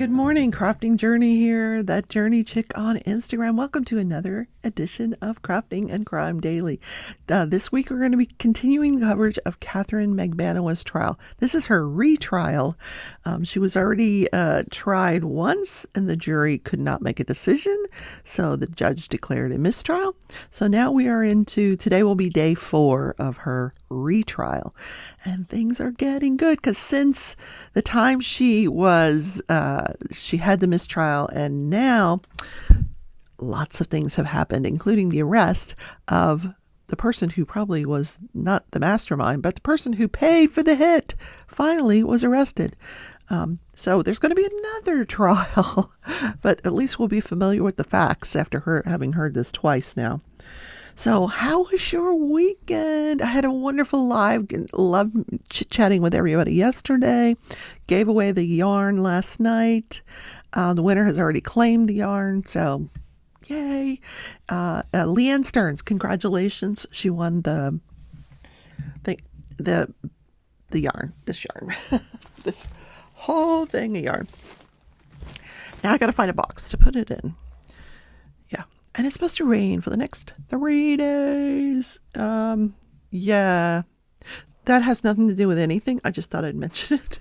Good morning, Crafting Journey here, that Journey Chick on Instagram. Welcome to another edition of Crafting and Crime Daily. This week we're going to be continuing coverage of Catherine Magbanua's trial. This is her retrial. She was already tried once and the jury could not make a decision, so the judge declared a mistrial. So now we are today will be day 4 of her retrial, and things are getting good because since the time she had the mistrial, and now lots of things have happened, including the arrest of the person who probably was not the mastermind, but the person who paid for the hit finally was arrested. So there's going to be another trial, but at least we'll be familiar with the facts after having heard this twice now. So how was your weekend? I had a wonderful live, loved chit-chatting with everybody yesterday, gave away the yarn last night. The winner has already claimed the yarn, so yay. Leanne Stearns, congratulations. She won the yarn, this yarn, this whole thing of yarn. Now I got to find a box to put it in. Yeah. And it's supposed to rain for the next 3 days. Yeah, that has nothing to do with anything. I just thought I'd mention it.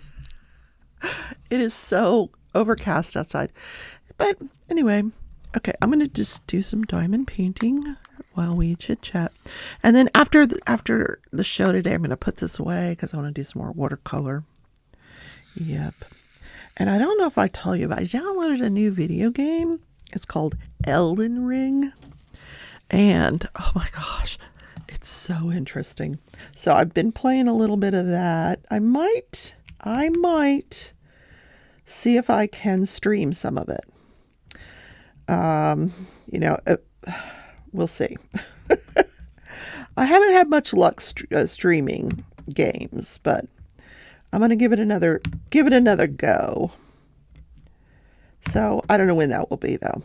It is so overcast outside. But anyway, okay, I'm going to just do some diamond painting while we chit chat. And then after the show today, I'm going to put this away because I want to do some more watercolor. Yep. And I don't know if I told you, but I downloaded a new video game. It's called Elden Ring. And oh my gosh, it's so interesting. So I've been playing a little bit of that. I might see if I can stream some of it. We'll see. I haven't had much luck streaming games, but I'm going to give it another go. So I don't know when that will be, though.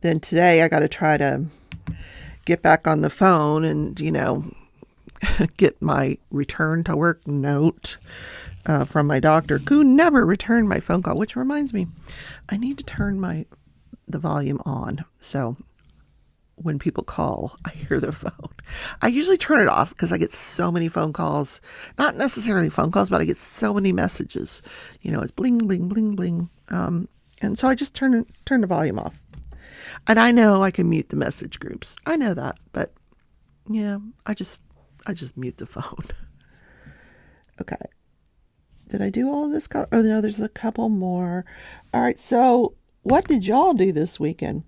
Then today I got to try to get back on the phone and, get my return to work note from my doctor, who never returned my phone call, which reminds me, I need to turn the volume on. So when people call, I hear their phone. I usually turn it off because I get so many phone calls, not necessarily phone calls, but I get so many messages, it's bling, bling, bling, bling. And so I just turn the volume off. And I know I can mute the message groups. I know that, but yeah, I just mute the phone. Okay. Did I do all of this? Oh no, there's a couple more. All right. So what did y'all do this weekend?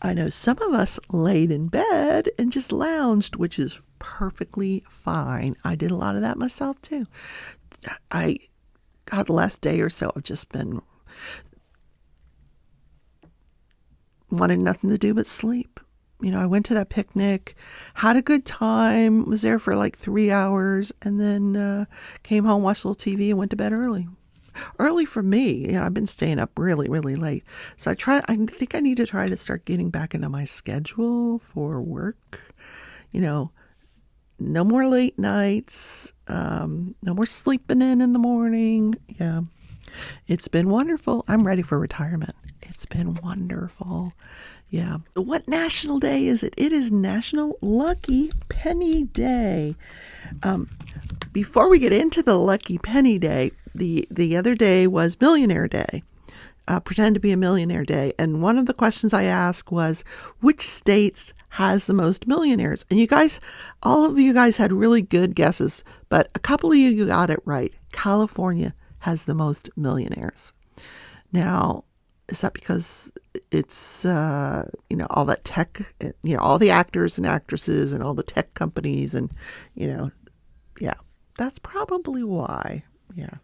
I know some of us laid in bed and just lounged, which is perfectly fine. I did a lot of that myself too. The last day or so, I've just been wanting nothing to do but sleep. I went to that picnic, had a good time, was there for like 3 hours, and then came home, watched a little TV, and went to bed early. Early for me. I've been staying up really, really late. So I think I need to try to start getting back into my schedule for work. No more late nights. No more sleeping in the morning. Yeah. It's been wonderful. I'm ready for retirement. It's been wonderful. Yeah. What national day is it? It is National Lucky Penny Day. Before we get into the Lucky Penny Day, the other day was Millionaire Day. Pretend to be a Millionaire Day. And one of the questions I asked was, which states has the most millionaires? And all of you guys had really good guesses, but a couple of you got it right. California has the most millionaires. Now, is that because it's, all that tech, all the actors and actresses and all the tech companies and, yeah, that's probably why. Yeah.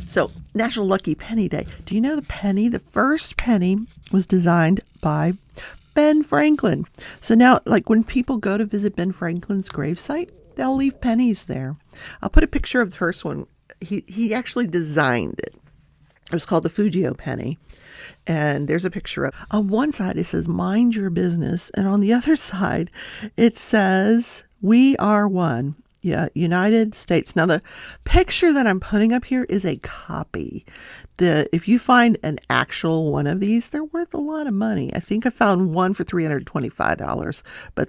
So, National Lucky Penny Day. Do you know the first penny was designed by Ben Franklin. So now, like when people go to visit Ben Franklin's gravesite, they'll leave pennies there. I'll put a picture of the first one. He actually designed it. It was called the Fujio penny. And there's a picture of, on one side it says, mind your business. And on the other side, it says, we are one. Yeah, United States. Now, the picture that I'm putting up here is a copy. If you find an actual one of these, they're worth a lot of money. I think I found one for $325, but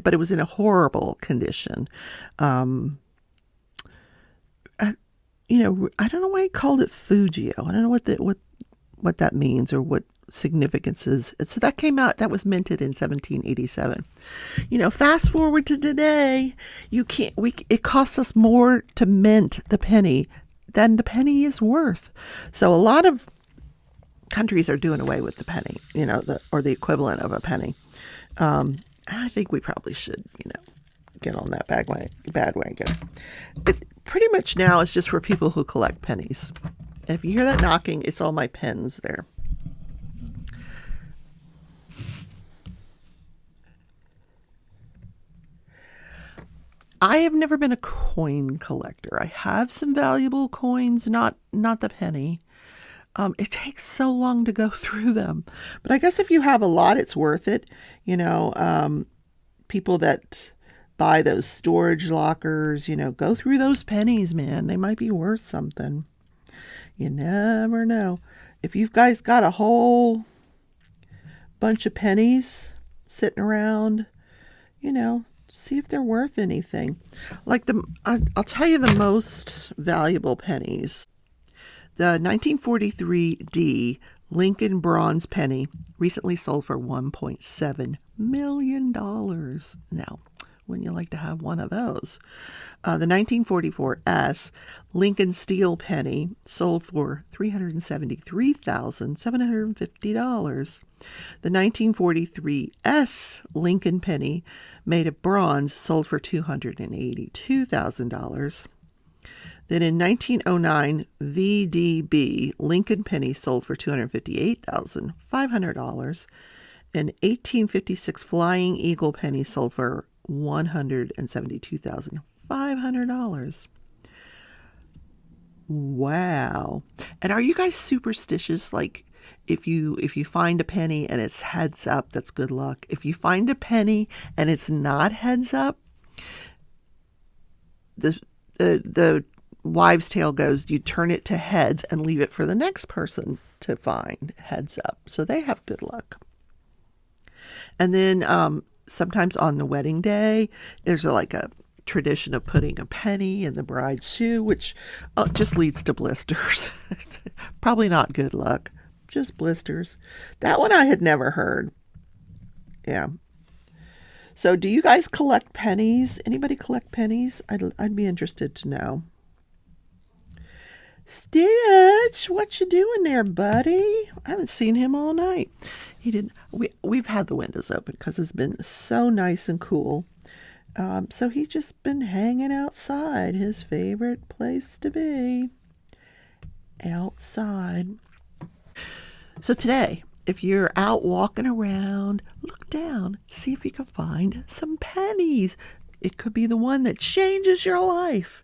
but it was in a horrible condition. I don't know why he called it Fujio. I don't know what that means or what significance is. So that came out, that was minted in 1787. Fast forward to today, it costs us more to mint the penny than the penny is worth. So a lot of countries are doing away with the penny, or the equivalent of a penny. I think we probably should, get on that bandwagon. It pretty much now is just for people who collect pennies. And if you hear that knocking, it's all my pens there. I have never been a coin collector. I have some valuable coins, not the penny. It takes so long to go through them. But I guess if you have a lot, it's worth it. People that buy those storage lockers, go through those pennies, man. They might be worth something. You never know. If you guys got a whole bunch of pennies sitting around, see if they're worth anything. I'll tell you the most valuable pennies. The 1943 D Lincoln bronze penny recently sold for $1.7 million. Now, wouldn't you like to have one of those? The 1944 S Lincoln steel penny sold for $373,750. The 1943 S Lincoln penny made of bronze sold for $282,000. Then in 1909, VDB Lincoln penny sold for $258,500. An 1856 Flying Eagle penny sold for $172,500. Wow. And are you guys superstitious? Like, if you find a penny and it's heads up, that's good luck. If you find a penny and it's not heads up, the wives' tale goes, you turn it to heads and leave it for the next person to find heads up. So they have good luck. And then sometimes on the wedding day, there's a tradition of putting a penny in the bride's shoe, which just leads to blisters. Probably not good luck, just blisters. That one I had never heard. Yeah. So do you guys collect pennies? Anybody collect pennies? I'd be interested to know. Stitch, what you doing there, buddy? I haven't seen him all night. We've had the windows open because it's been so nice and cool. So he's just been hanging outside, his favorite place to be. Outside. So today, if you're out walking around, look down, see if you can find some pennies. It could be the one that changes your life.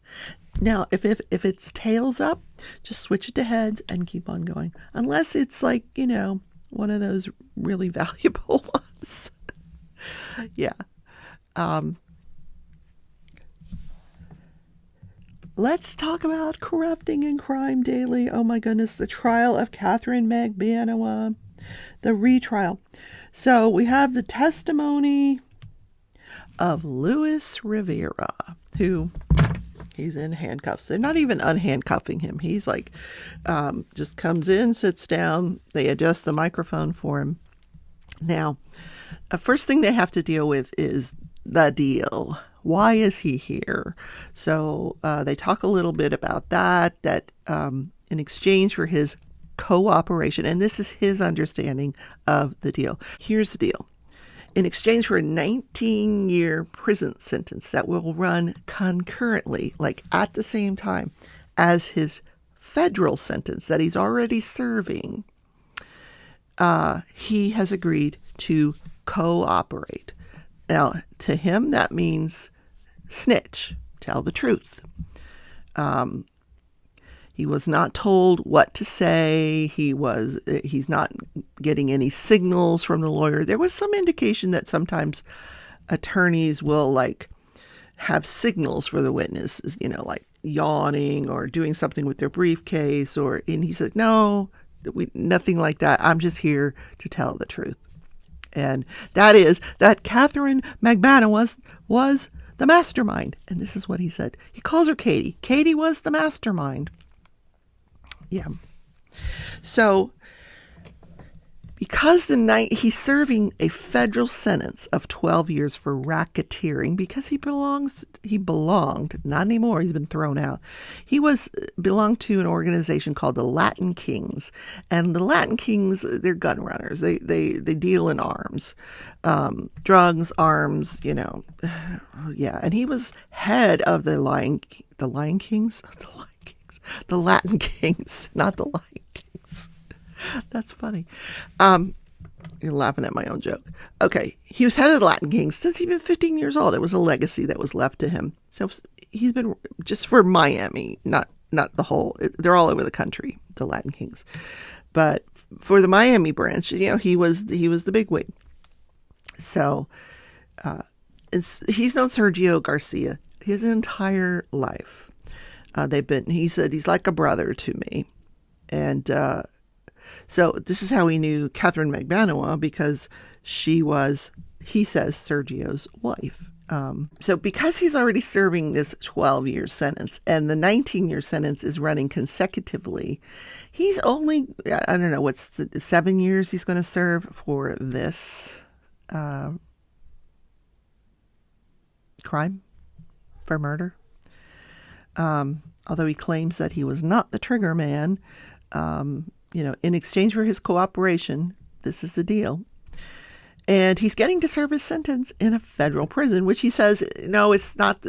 Now, if it's tails up, just switch it to heads and keep on going. Unless it's one of those really valuable ones. Yeah. Let's talk about corrupting and crime daily. Oh my goodness, the trial of Catherine Magbanua, the retrial. So we have the testimony of Louis Rivera, who he's in handcuffs. They're not even unhandcuffing him. He's just comes in, sits down. They adjust the microphone for him. Now, the first thing they have to deal with is the deal. Why is he here? So they talk a little bit about that in exchange for his cooperation, and this is his understanding of the deal. Here's the deal. In exchange for a 19-year prison sentence that will run concurrently, at the same time as his federal sentence that he's already serving, he has agreed to cooperate. Now, to him, that means snitch, tell the truth. He was not told what to say. He's not getting any signals from the lawyer. There was some indication that sometimes attorneys will like have signals for the witnesses, like yawning or doing something with their briefcase, and he said, no, nothing like that. I'm just here to tell the truth. And that is that Catherine Magbanua was the mastermind. And this is what he said. He calls her Katie. Katie was the mastermind. Yeah. So because he's serving a federal sentence of 12 years for racketeering because he belonged, not anymore, he's been thrown out. He belonged to an organization called the Latin Kings. And the Latin Kings, they're gun runners. They deal in arms, drugs, arms, yeah. And he was head of the Latin Kings, not the Lion Kings. That's funny. You're laughing at my own joke. Okay. He was head of the Latin Kings since he'd been 15 years old. It was a legacy that was left to him. So he's been just for Miami, not the whole, they're all over the country, the Latin Kings. But for the Miami branch, he was the bigwig. So, he's known Sergio Garcia his entire life. He said he's like a brother to me. And, so this is how he knew Catherine Magbanua, because she was, he says, Sergio's wife. So because he's already serving this 12-year sentence and the 19-year sentence is running consecutively, he's only, I don't know, what's the 7 years he's going to serve for this crime, for murder. Although he claims that he was not the trigger man, in exchange for his cooperation, this is the deal. And he's getting to serve his sentence in a federal prison, which he says, no, it's not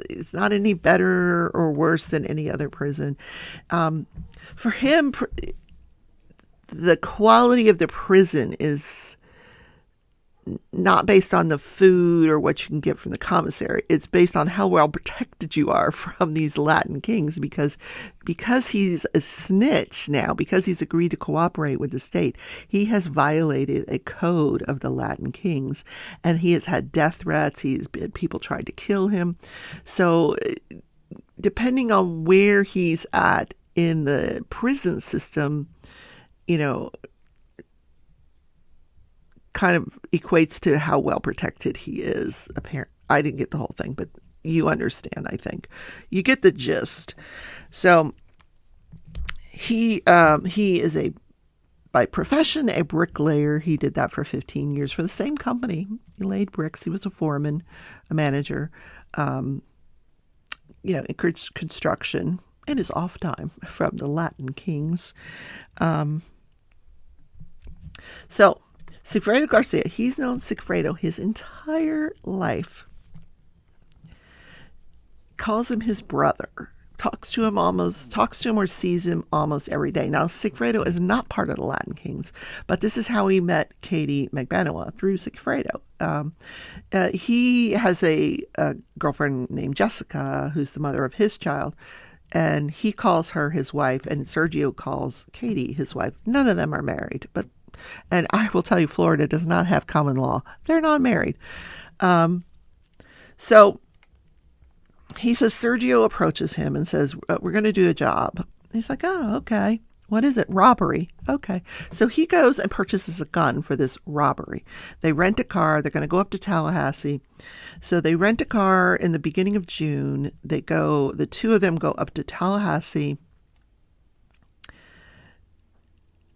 any better or worse than any other prison. For him, the quality of the prison is not based on the food or what you can get from the commissary. It's based on how well protected you are from these Latin kings, because he's a snitch now, because he's agreed to cooperate with the state, he has violated a code of the Latin kings, and he has had death threats. He's been, people tried to kill him. So depending on where he's at in the prison system, kind of equates to how well protected he is. Apparently, I didn't get the whole thing, but you understand, I think. You get the gist. So he is by profession, a bricklayer. He did that for 15 years for the same company. He laid bricks. He was a foreman, a manager, in construction in his off time from the Latin kings. So Sigfredo Garcia, he's known Sigfredo his entire life. Calls him his brother. Talks to him or sees him almost every day. Now, Sigfredo is not part of the Latin Kings, but this is how he met Katie Magbanua, through Sigfredo. He has a girlfriend named Jessica, who's the mother of his child, and he calls her his wife, and Sergio calls Katie his wife. None of them are married, and I will tell you, Florida does not have common law. They're not married. So he says, Sergio approaches him and says, we're going to do a job. He's like, oh, okay. What is it? Robbery. Okay. So he goes and purchases a gun for this robbery. They rent a car. They're going to go up to Tallahassee. So they rent a car in the beginning of June. The two of them go up to Tallahassee,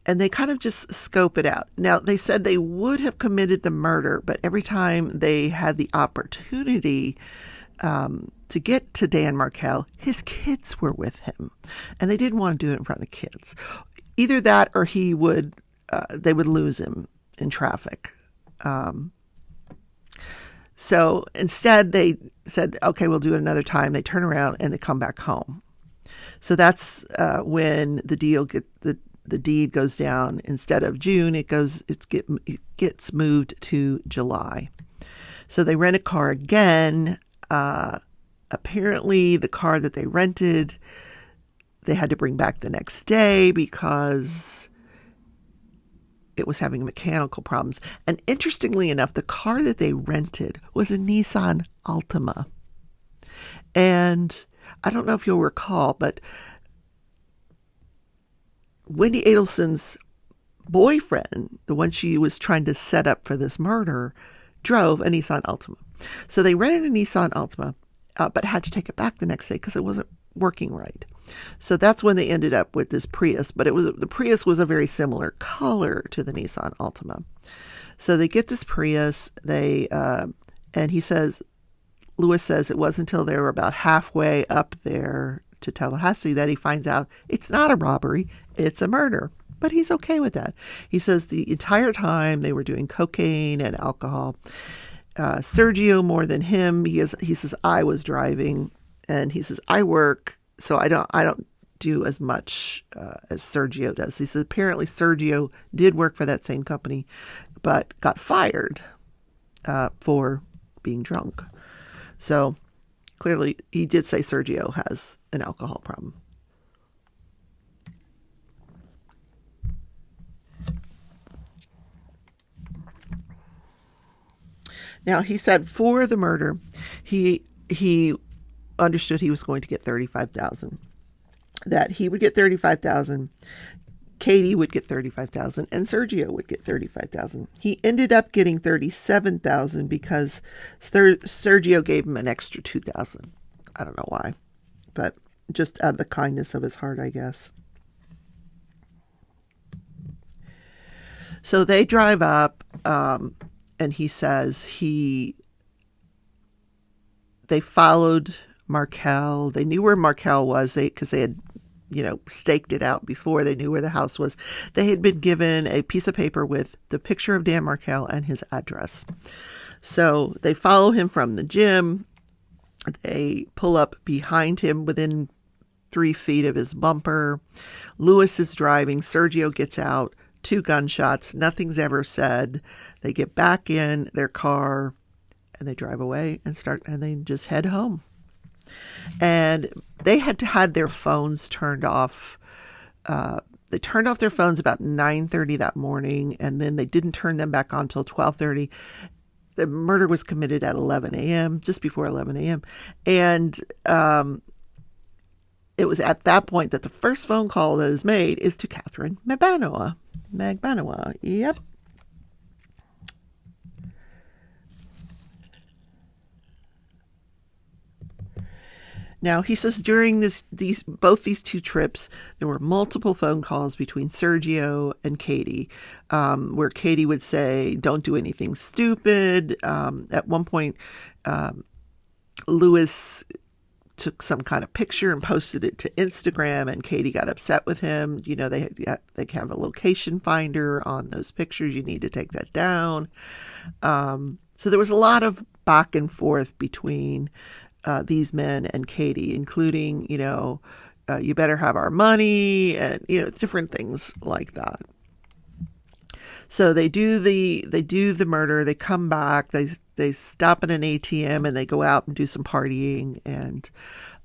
and they kind of just scope it out. Now, they said they would have committed the murder, but every time they had the opportunity to get to Dan Markel, his kids were with him, and they didn't want to do it in front of the kids. Either that, or they would lose him in traffic. So instead, they said, "Okay, we'll do it another time." They turn around and they come back home. So that's when the deed goes down. Instead of June, it gets moved to July. So they rent a car again. Apparently, the car that they rented, they had to bring back the next day because it was having mechanical problems. And interestingly enough, the car that they rented was a Nissan Altima. And I don't know if you'll recall, but Wendy Adelson's boyfriend, the one she was trying to set up for this murder, drove a Nissan Altima. So they rented a Nissan Altima, but had to take it back the next day because it wasn't working right. So that's when they ended up with this Prius, but the Prius was a very similar color to the Nissan Altima. So they get this Prius, and Lewis says it wasn't until they were about halfway up there to Tallahassee that he finds out it's not a robbery, it's a murder. But he's okay with that. He says the entire time they were doing cocaine and alcohol. Sergio more than him. He says I was driving, and he says I work, so I don't do as much as Sergio does. He says apparently Sergio did work for that same company, but got fired for being drunk. So clearly he did say Sergio has an alcohol problem. Now, he said for the murder, he understood he was going to get $35,000. That he would get $35,000, Katie would get $35,000, and Sergio would get $35,000. He ended up getting $37,000 because Sergio gave him an extra $2,000. I don't know why, but just out of the kindness of his heart, I guess. So they drive up. And he says they followed Markel. They knew where Markel was because they had, staked it out before. They knew where the house was. They had been given a piece of paper with the picture of Dan Markel and his address. So they follow him from the gym. They pull up behind him within 3 feet of his bumper. Lewis is driving. Sergio gets out. 2 gunshots. Nothing's ever said. They get back in their car and they drive away and they just head home. And they had their phones turned off. They turned off their phones about 9:30 that morning, and then they didn't turn them back on until 12:30. The murder was committed at 11 a.m., just before 11 a.m. And it was at that point that the first phone call that is made is to Catherine Magbanua. Yep. Now, he says during both these 2 trips, there were multiple phone calls between Sergio and Katie, where Katie would say, don't do anything stupid. At one point, Lewis took some kind of picture and posted it to Instagram, and Katie got upset with him. They have a location finder on those pictures. You need to take that down. So there was a lot of back and forth between these men and Katie, including, you better have our money and, different things like that. So they do the murder. They come back. They stop at an ATM and they go out and do some partying. And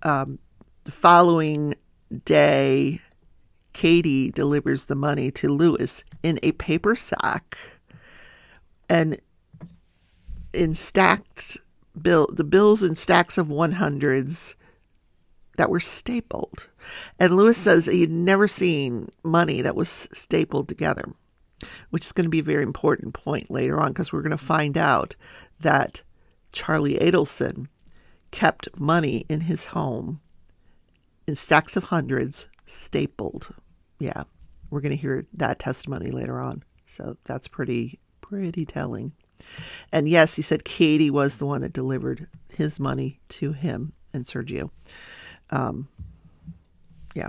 the following day, Katie delivers the money to Lewis in a paper sack and in the bills in stacks of 100s that were stapled. And Lewis says he'd never seen money that was stapled together, which is going to be a very important point later on, because we're going to find out that Charlie Adelson kept money in his home in stacks of hundreds stapled. Yeah, we're going to hear that testimony later on. So that's pretty telling. And yes, he said Katie was the one that delivered his money to him and Sergio. Yeah.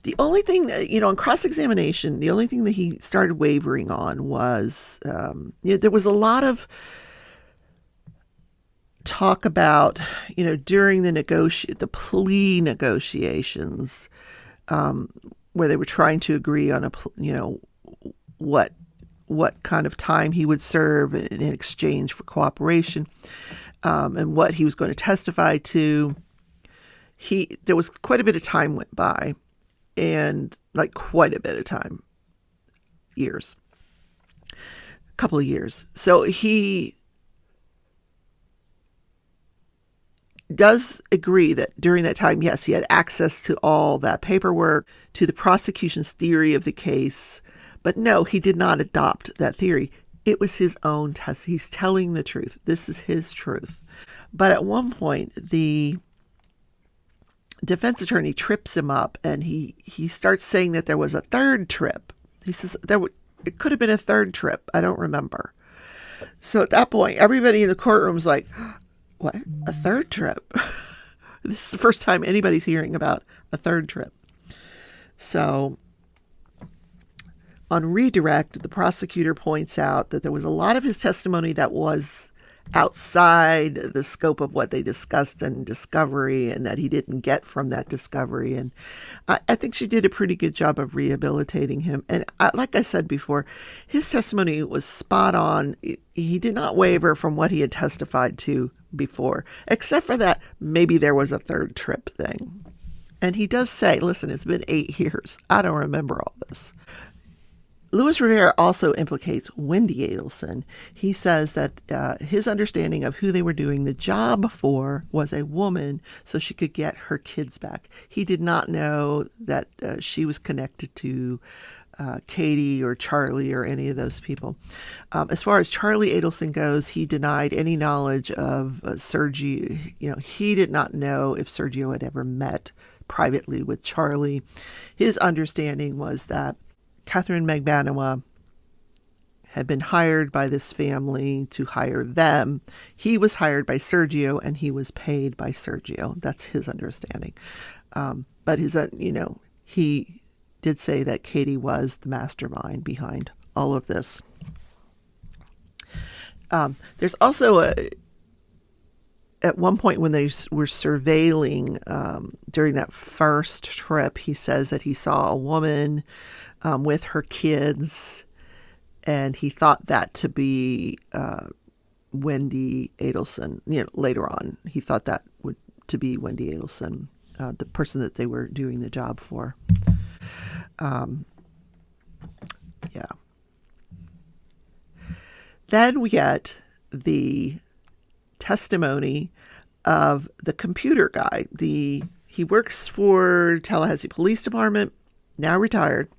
The only thing that, on cross-examination, the only thing that he started wavering on was, there was a lot of talk about, during the plea negotiations, where they were trying to agree on what kind of time he would serve in exchange for cooperation, and what he was going to testify to. There was quite a bit of time went by, and like quite a bit of time, years, a couple of years. So he does agree that during that time, yes, he had access to all that paperwork, to the prosecution's theory of the case, but no, he did not adopt that theory. It was his own test. He's telling the truth. This is his truth. But at one point, the defense attorney trips him up, and he starts saying that there was a third trip. He says it could have been a third trip. I don't remember. So at that point, everybody in the courtroom is like, what? A third trip? This is the first time anybody's hearing about a third trip. So on redirect, the prosecutor points out that there was a lot of his testimony that was outside the scope of what they discussed in discovery, and that he didn't get from that discovery. And I think she did a pretty good job of rehabilitating him. And like I said before, his testimony was spot on. He did not waver from what he had testified to before, except for that maybe there was a third trip thing. And he does say, listen, it's been 8 years. I don't remember all this. Luis Rivera also implicates Wendy Adelson. He says that his understanding of who they were doing the job for was a woman so she could get her kids back. He did not know that she was connected to Katie or Charlie or any of those people. As far as Charlie Adelson goes, he denied any knowledge of Sergio. He did not know if Sergio had ever met privately with Charlie. His understanding was that Catherine Magbanua had been hired by this family to hire them. He was hired by Sergio, and he was paid by Sergio. That's his understanding. But he did say that Katie was the mastermind behind all of this. There's also at one point when they were surveilling during that first trip, he says that he saw a woman with her kids, and he thought that to be Wendy Adelson. Later on, he thought that to be Wendy Adelson, the person that they were doing the job for. Then we get the testimony of the computer guy. He works for Tallahassee Police Department, now retired.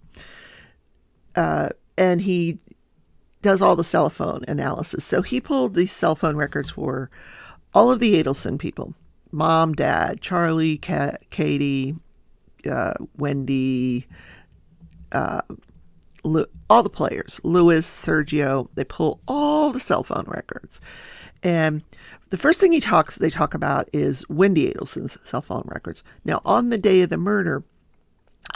And he does all the cell phone analysis. So he pulled these cell phone records for all of the Adelson people. Mom, Dad, Charlie, Katie, Wendy, all the players, Luis, Sergio. They pull all the cell phone records. And the first thing they talk about is Wendy Adelson's cell phone records. Now, on the day of the murder,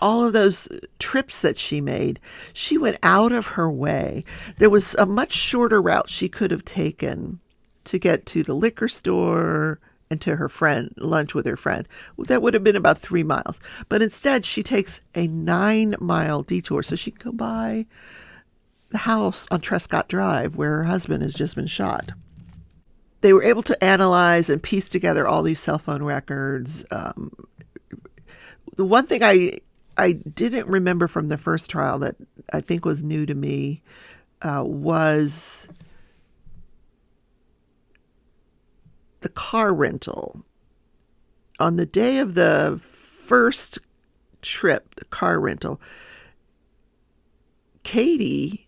all of those trips that she made, she went out of her way. There was a much shorter route she could have taken to get to the liquor store and to her friend, lunch with her friend. That would have been about 3 miles. But instead, she takes a 9-mile detour so she can go by the house on Trescott Drive where her husband has just been shot. They were able to analyze and piece together all these cell phone records. The one thing I didn't remember from the first trial that I think was new to me was the car rental. On the day of the first trip, the car rental, Katie's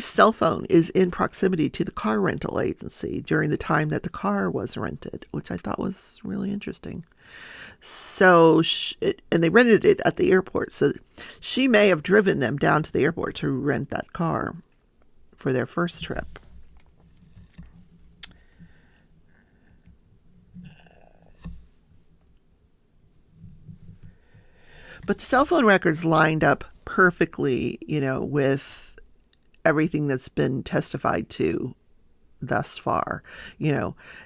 cell phone is in proximity to the car rental agency during the time that the car was rented, which I thought was really interesting. So, and they rented it at the airport. So she may have driven them down to the airport to rent that car for their first trip. But the cell phone records lined up perfectly, with everything that's been testified to thus far,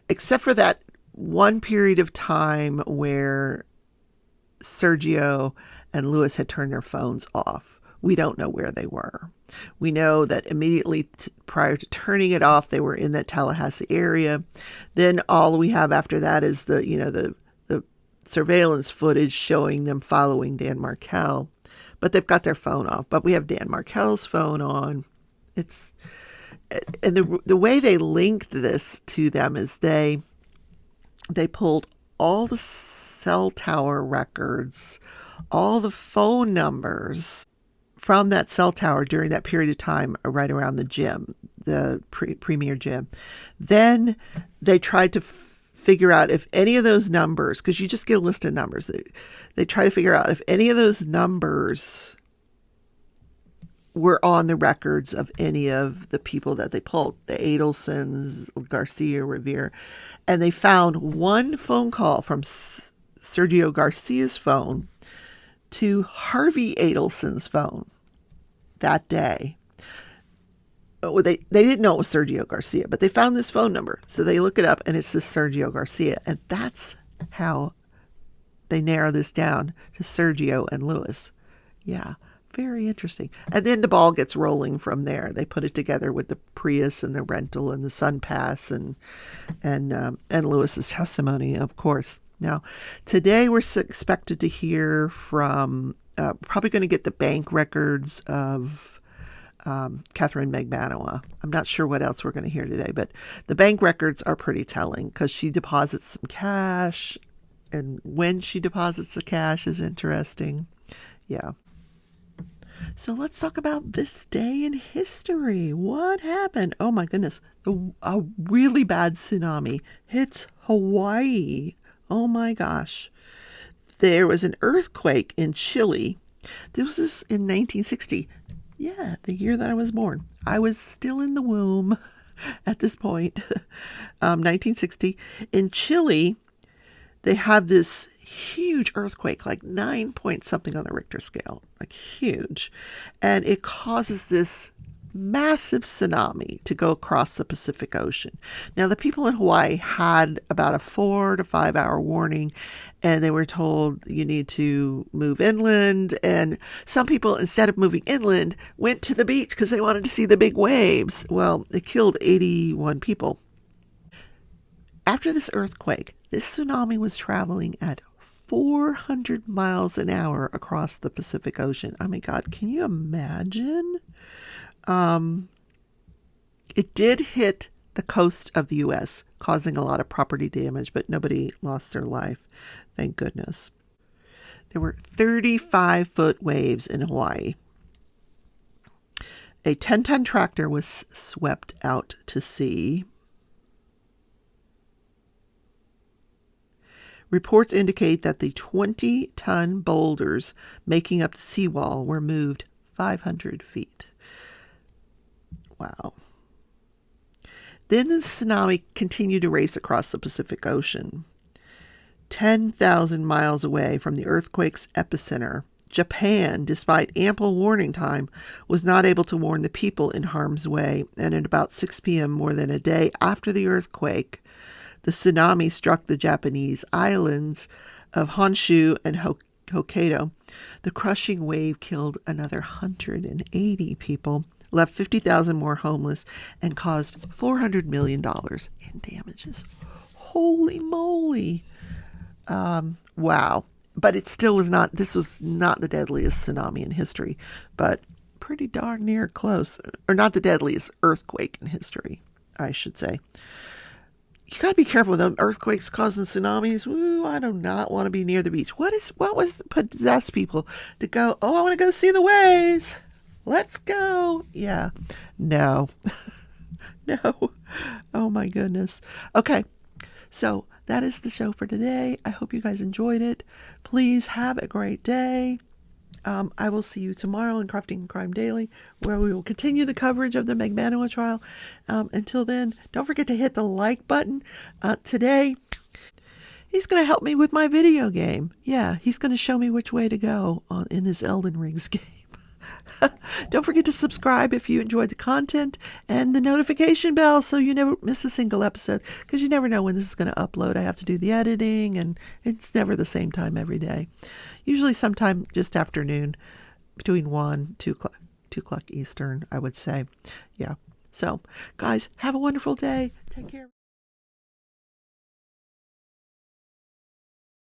except for that one period of time where Sergio and Luis had turned their phones off. We don't know where they were. We know that immediately prior to turning it off, they were in that Tallahassee area. Then all we have after that is the surveillance footage showing them following Dan Markel, but they've got their phone off. But we have Dan Markel's phone on. And the way they linked this to them is they pulled all the cell tower records, all the phone numbers from that cell tower during that period of time right around the gym, the premier gym. Then they tried to figure out if any of those numbers, because you just get a list of numbers, they try to figure out if any of those numbers were on the records of any of the people that they pulled, the Adelsons, Garcia, Revere. And they found one phone call from Sergio Garcia's phone to Harvey Adelson's phone that day. They didn't know it was Sergio Garcia, but they found this phone number. So they look it up, and it's this Sergio Garcia. And that's how they narrow this down to Sergio and Louis. Yeah, very interesting. And then the ball gets rolling from there. They put it together with the Prius and the rental and the Sun Pass and Louis's testimony, of course. Now, today we're expected to hear from, probably going to get the bank records of Catherine Magbanua. I'm not sure what else we're going to hear today, but the bank records are pretty telling because she deposits some cash, and when she deposits the cash is interesting. Yeah. So let's talk about this day in history. What happened? Oh my goodness. A really bad tsunami hits Hawaii. Oh my gosh. There was an earthquake in Chile. This was in 1960. Yeah, the year that I was born. I was still in the womb at this point. 1960. In Chile, they have this huge earthquake, like 9 point something on the Richter scale, like huge. And it causes this massive tsunami to go across the Pacific Ocean. Now, the people in Hawaii had about a 4 to 5 hour warning, and they were told you need to move inland. And some people, instead of moving inland, went to the beach because they wanted to see the big waves. Well, it killed 81 people. After this earthquake, this tsunami was traveling at 400 miles an hour across the Pacific Ocean. Oh my God, can you imagine? It did hit the coast of the U.S., causing a lot of property damage, but nobody lost their life. Thank goodness. There were 35-foot waves in Hawaii. A 10-ton tractor was swept out to sea. Reports indicate that the 20-ton boulders making up the seawall were moved 500 feet. Wow. Then the tsunami continued to race across the Pacific Ocean. 10,000 miles away from the earthquake's epicenter, Japan, despite ample warning time, was not able to warn the people in harm's way, and at about 6 p.m., more than a day after the earthquake, the tsunami struck the Japanese islands of Honshu and Hokkaido. The crushing wave killed another 180 people, left 50,000 more homeless, and caused $400 million in damages. Holy moly. Wow. But it still was not, this was not the deadliest tsunami in history, but pretty darn near close. Or not the deadliest earthquake in history, I should say. You got to be careful with them earthquakes causing tsunamis. Ooh, I do not want to be near the beach. What was possess people to go, oh, I want to go see the waves. Let's go. Yeah. No. No. Oh my goodness. Okay. So that is the show for today. I hope you guys enjoyed it. Please have a great day. I will see you tomorrow in Crafting Crime Daily, where we will continue the coverage of the Magbanua trial. Until then, don't forget to hit the like button. Today, he's going to help me with my video game. Yeah, he's going to show me which way to go in this Elden Rings game. Don't forget to subscribe if you enjoyed the content, and the notification bell so you never miss a single episode, because you never know when this is going to upload. I have to do the editing, and it's never the same time every day. Usually sometime just afternoon, between 1, 2 o'clock Eastern, I would say. Yeah. So, guys, have a wonderful day. Take care.